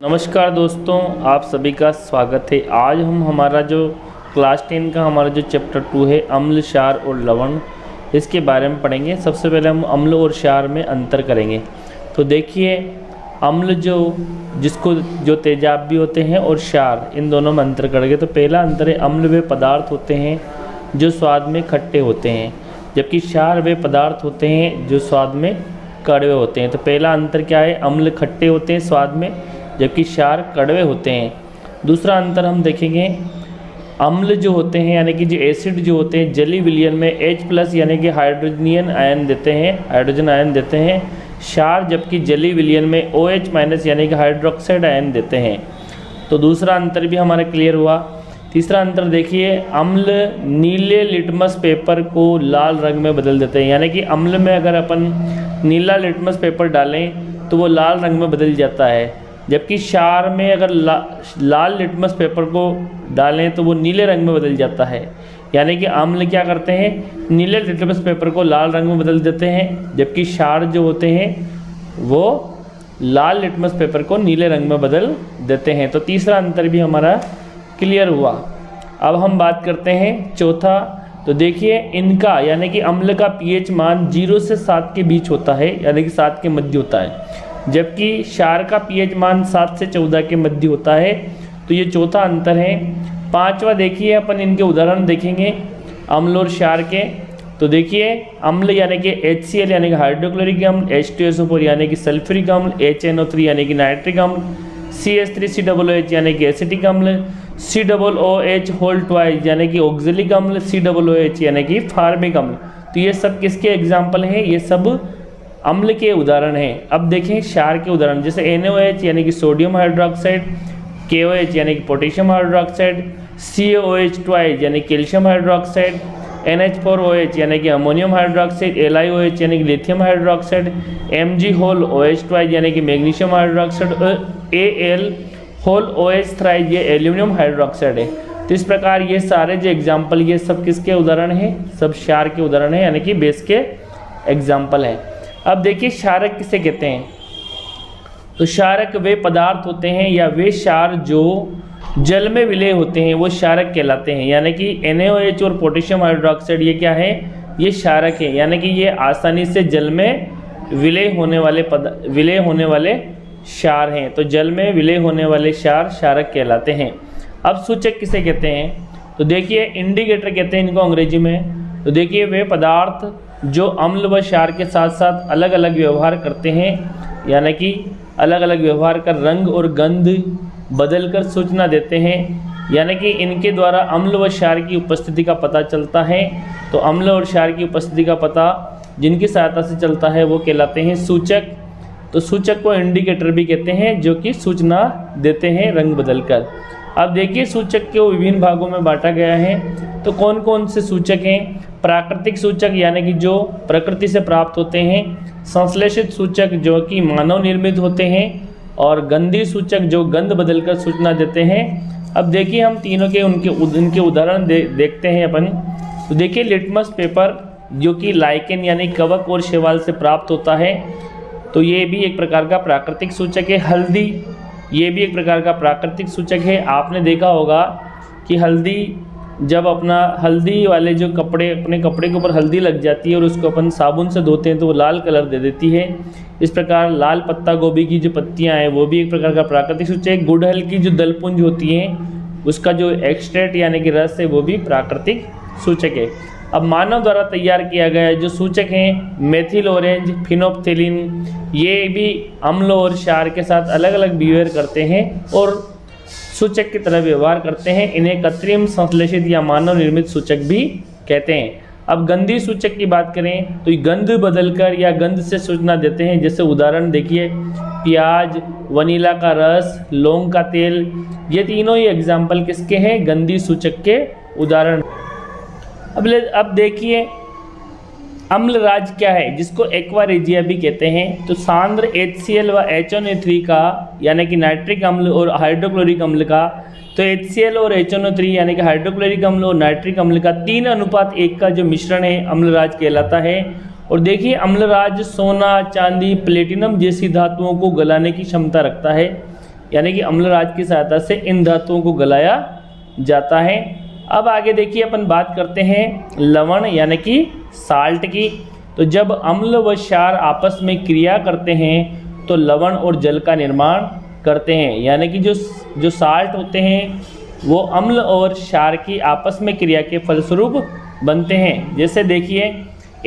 नमस्कार दोस्तों, आप सभी का स्वागत है। आज हम हमारा जो क्लास 10 का हमारा जो चैप्टर 2 है अम्ल, क्षार और लवण, इसके बारे में पढ़ेंगे। सबसे पहले हम अम्ल और क्षार में अंतर करेंगे। तो देखिए, अम्ल जो तेजाब भी होते हैं और क्षार, इन दोनों में अंतर करेंगे। तो पहला अंतर है, अम्ल वे पदार्थ होते हैं जो स्वाद में खट्टे होते हैं, जबकि क्षार वे पदार्थ होते हैं जो स्वाद में कड़वे होते हैं। तो पहला अंतर क्या है, अम्ल खट्टे होते हैं स्वाद में, जबकि क्षार कड़वे होते हैं। दूसरा अंतर हम देखेंगे, अम्ल जो होते हैं यानी कि जो एसिड जो होते हैं जलीय विलयन में H+ यानी कि हाइड्रोजन आयन देते हैं। क्षार जबकि जलीय विलयन में OH- यानी कि हाइड्रोक्साइड आयन देते हैं। तो दूसरा अंतर भी हमारा क्लियर हुआ। तीसरा अंतर देखिए, अम्ल नीले लिटमस पेपर को लाल रंग में बदल देते हैं, यानी कि अम्ल में अगर अपन नीला लिटमस पेपर डालें तो वो लाल रंग में बदल जाता है, जबकि क्षार में अगर लाल लिटमस पेपर को डालें तो वो नीले रंग में बदल जाता है। यानी कि अम्ल क्या करते हैं, नीले लिटमस पेपर को लाल रंग में बदल देते हैं, जबकि क्षार जो होते हैं वो लाल लिटमस पेपर को नीले रंग में बदल देते हैं। तो तीसरा अंतर भी हमारा क्लियर हुआ। अब हम बात करते हैं चौथा। तो देखिए, इनका यानी कि अम्ल का pH मान 0 से 7 के बीच होता है, यानी कि 7 के मध्य होता है, जबकि क्षार का pH मान 7 से 14 के मध्य होता है। तो ये चौथा अंतर है। पांचवा देखिए, अपन इनके उदाहरण देखेंगे अम्ल और क्षार के। तो देखिए, अम्ल यानी कि HCl यानी कि हाइड्रोक्लोरिक अम्ल, H2SO4 यानी कि सल्फ्यूरिक अम्ल, HNO3 यानी कि नाइट्रिक अम्ल, CH3COOH यानी कि एसिटिक अम्ल, COOH यानी कि ऑक्जेलिक अम्ल, COOH यानी कि फार्मिक अम्ल। तो ये सब किसके एग्जाम्पल हैं, ये सब अम्ल के उदाहरण हैं। अब देखें क्षार के उदाहरण, जैसे NaOH यानी कि सोडियम हाइड्रोक्साइड, KOH यानी कि पोटेशियम हाइड्रोक्साइड, CaOH यानी कैल्शियम हाइड्रोक्साइड, NH4OH यानी कि अमोनियम हाइड्रोक्साइड, LiOH यानी कि लिथियम हाइड्रोक्साइड, MgOH यानी कि मैग्नीशियम हाइड्रोक्साइड, AlOH ये एल्यूमिनियम हाइड्रोक्साइड है। तो इस प्रकार ये सारे जो एग्जाम्पल, ये सब किसके उदाहरण हैं, सब क्षार के उदाहरण हैं, यानी कि बेस के एग्जाम्पल हैं। अब देखिए, क्षारक किसे कहते हैं। तो क्षारक वे पदार्थ होते हैं या वे क्षार जो जल में विलय होते हैं, वो क्षारक कहलाते हैं। यानी कि NaOH और पोटेशियम हाइड्रोक्साइड ये क्या है, ये क्षारक है, यानी कि ये आसानी से जल में विलय होने वाले क्षार हैं। तो जल में विलय होने वाले क्षार क्षारक कहलाते हैं। अब सूचक किसे कहते हैं। तो देखिए, इंडिकेटर कहते हैं इनको अंग्रेजी में। तो देखिए, वे पदार्थ जो अम्ल व क्षार के साथ साथ अलग अलग व्यवहार करते हैं, यानी कि अलग अलग व्यवहार कर रंग और गंध बदलकर सूचना देते हैं, यानी कि इनके द्वारा अम्ल व क्षार की उपस्थिति का पता चलता है। तो अम्ल और क्षार की उपस्थिति का पता जिनकी सहायता से चलता है वो कहलाते हैं सूचक। तो सूचक को इंडिकेटर भी कहते हैं, जो कि सूचना देते हैं रंग बदलकर। अब देखिए, सूचक को विभिन्न भागों में बांटा गया है। तो कौन कौन से सूचक हैं। प्राकृतिक सूचक यानी कि जो प्रकृति से प्राप्त होते हैं, संश्लेषित सूचक जो कि मानव निर्मित होते हैं, और गंधी सूचक जो गंध बदलकर सूचना देते हैं। अब देखिए, हम तीनों के उनके उदाहरण देखते हैं अपन। तो देखिए, लिटमस पेपर जो कि लाइकेन यानी कवक और शैवाल से प्राप्त होता है, तो ये भी एक प्रकार का प्राकृतिक सूचक है। हल्दी, ये भी एक प्रकार का प्राकृतिक सूचक है। आपने देखा होगा कि जब अपना हल्दी वाले जो अपने कपड़े के ऊपर हल्दी लग जाती है और उसको अपन साबुन से धोते हैं तो वो लाल कलर दे देती है। इस प्रकार लाल पत्ता गोभी की जो पत्तियां हैं वो भी एक प्रकार का प्राकृतिक सूचक है। गुड़हल की जो दलपुंज होती हैं उसका जो एक्सट्रैक्ट यानी कि रस है वो भी प्राकृतिक सूचक है। अब मानव द्वारा तैयार किया गया जो सूचक हैं, मेथिल ऑरेंज, फिनोप्थिलीन, ये भी अम्ल और क्षार के साथ अलग अलग बिहेवियर करते हैं और सूचक की तरह व्यवहार करते हैं। इन्हें कृत्रिम संश्लेषित या मानव निर्मित सूचक भी कहते हैं। अब गंधी सूचक की बात करें तो गंध बदलकर या गंध से सूचना देते हैं। जैसे उदाहरण देखिए, प्याज, वनीला का रस, लौंग का तेल, ये तीनों ही एग्जाम्पल किसके हैं, गंधी सूचक के उदाहरण। अब देखिए, अम्लराज क्या है, जिसको एक्वा रेजिया भी कहते हैं। तो सांद्र HCl व HNO3 का यानी कि नाइट्रिक अम्ल और हाइड्रोक्लोरिक अम्ल का, तो HCl और HNO3 यानी कि हाइड्रोक्लोरिक अम्ल और नाइट्रिक अम्ल का 3:1 का जो मिश्रण है अम्लराज कहलाता है। और देखिए, अम्लराज सोना, चांदी, प्लेटिनम जैसी धातुओं को गलाने की क्षमता रखता है। यानी कि अम्लराज की सहायता से इन धातुओं को गलाया जाता है। अब आगे देखिए अपन बात करते हैं लवण यानी कि साल्ट की। तो जब अम्ल व क्षार आपस में क्रिया करते हैं तो लवण और जल का निर्माण करते हैं, यानी कि जो साल्ट होते हैं वो अम्ल और क्षार की आपस में क्रिया के फलस्वरूप बनते हैं। जैसे देखिए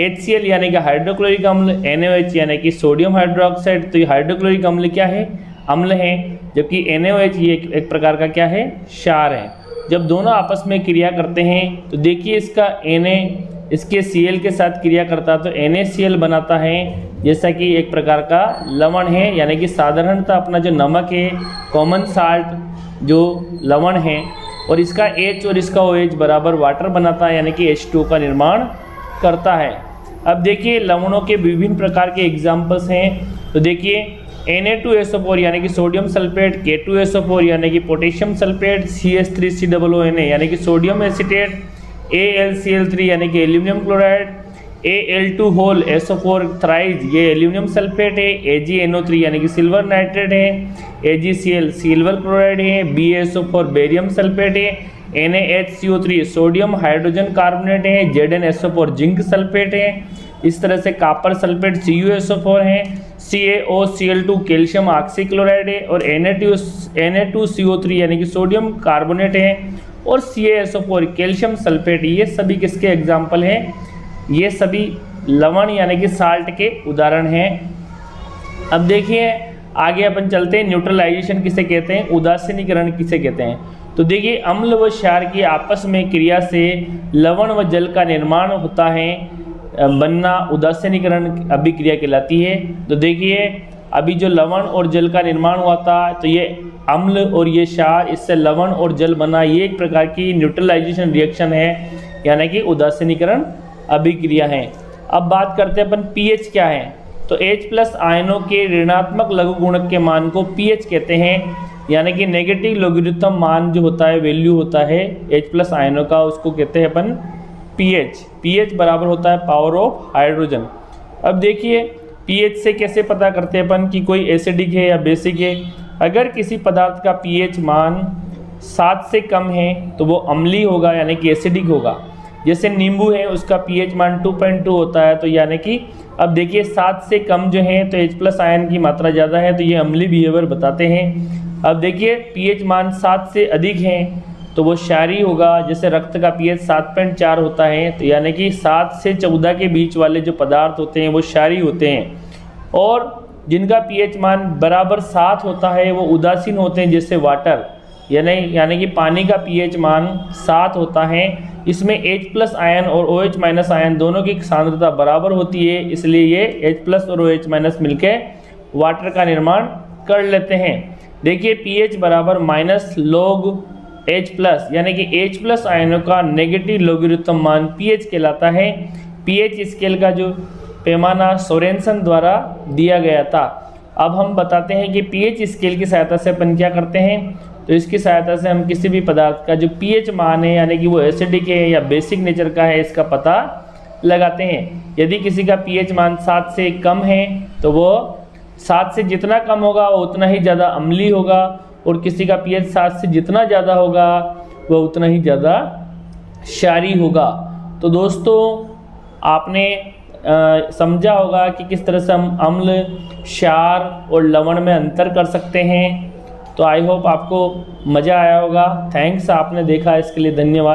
HCl यानी कि हाइड्रोक्लोरिक अम्ल, NaOH यानी कि सोडियम हाइड्रोक्साइड। तो ये हाइड्रोक्लोरिक अम्ल क्या है? अम्ल है, जबकि NaOH ये एक प्रकार का क्या है? क्षार है। जब दोनों आपस में क्रिया करते हैं तो देखिए इसका Na इसके Cl के साथ क्रिया करता है तो NaCl बनाता है, जैसा कि एक प्रकार का लवण है, यानी कि साधारणतः अपना जो नमक है, कॉमन साल्ट जो लवण है, और इसका H और इसका OH बराबर वाटर बनाता है, यानी कि H2O का निर्माण करता है। अब देखिए लवणों के विभिन्न प्रकार के एग्जाम्पल्स हैं। तो देखिए Na2SO4 यानी कि सोडियम सल्फेट, K2SO4 यानी कि पोटेशियम सल्फेट, CH3COONA यानी कि सोडियम एसीटेट, AlCl3 यानी कि एल्यूमिनियम क्लोराइड, Al2SO4 थ्राइज ये एल्यूमिनियम सल्फेट है, AgNO3 यानी कि सिल्वर नाइट्रेट है, AgCl सिल्वर क्लोराइड है, BaSO4 बेरियम सल्फेट है, NaHCO3 सोडियम हाइड्रोजन कार्बोनेट है, ZnSO4 जिंक सल्फेट है। इस तरह से कॉपर सल्फेट CuSO4 है, CaOCl2 कैल्शियम ऑक्सीक्लोराइड है, और Na2CO3 यानी कि सोडियम कार्बोनेट है, और CaSO4 कैल्शियम सल्फेट। ये सभी किसके एग्जाम्पल हैं? ये सभी लवण यानी कि साल्ट के उदाहरण हैं। अब देखिए आगे अपन चलते हैं, न्यूट्रलाइजेशन किसे कहते हैं, उदासीनीकरण किसे कहते हैं। तो देखिए अम्ल व क्षार की आपस में क्रिया से लवण व जल का निर्माण होता है, बनना उदासीनीकरण अभिक्रिया कहलाती है। तो देखिए अभी जो लवण और जल का निर्माण हुआ था तो ये अम्ल और ये क्षार, इससे लवण और जल बना, ये एक प्रकार की न्यूट्रलाइजेशन रिएक्शन है, यानी कि उदासीनीकरण अभिक्रिया है। अब बात करते हैं अपन pH क्या है। तो H+ आयनों के ऋणात्मक लघु गुणक के मान को pH कहते हैं, यानी कि नेगेटिव लोगरिथम मान जो होता है, वैल्यू होता है H+ आयनों का, उसको कहते हैं अपन pH। pH बराबर होता है पावर ऑफ हाइड्रोजन। अब देखिए pH से कैसे पता करते हैं अपन कि कोई एसिडिक है या बेसिक है। अगर किसी पदार्थ का pH मान 7 से कम है तो वो अम्लीय होगा, यानी कि एसिडिक होगा। जैसे नींबू है उसका pH मान 2.2 होता है, तो यानी कि अब देखिए 7 से कम जो है तो H+ आयन की मात्रा ज़्यादा है, तो ये अम्लीय बिहेवियर बताते हैं। अब देखिए pH मान 7 से अधिक है तो वो क्षारीय होगा। जैसे रक्त का pH 7.4 होता है, तो यानी कि 7 से 14 के बीच वाले जो पदार्थ होते हैं वो क्षारीय होते हैं, और जिनका pH मान बराबर 7 होता है वो उदासीन होते हैं, जैसे वाटर, यानी कि पानी का pH मान 7 होता है। इसमें H+ आयन और OH- आयन दोनों की सांद्रता बराबर होती है, इसलिए ये H+ और OH- मिलकर वाटर का निर्माण कर लेते हैं। देखिए pH बराबर -log H+, यानी कि H+ आयनों का नेगेटिव लोगरिथम मान pH कहलाता है। pH स्केल का जो पैमाना सोरेनसन द्वारा दिया गया था। अब हम बताते हैं कि pH स्केल की सहायता से अपन क्या करते हैं। तो इसकी सहायता से हम किसी भी पदार्थ का जो pH मान है, यानी कि वो एसिडिक है या बेसिक नेचर का है, इसका पता लगाते हैं। यदि किसी का pH मान 7 से कम है तो वो 7 से जितना कम होगा वो उतना ही ज़्यादा अम्लीय होगा, और किसी का pH 7 से जितना ज़्यादा होगा वह उतना ही ज़्यादा क्षारीय होगा। तो दोस्तों आपने समझा होगा कि किस तरह से हम अम्ल, क्षार और लवण में अंतर कर सकते हैं। तो आई होप आपको मज़ा आया होगा। थैंक्स, आपने देखा इसके लिए धन्यवाद।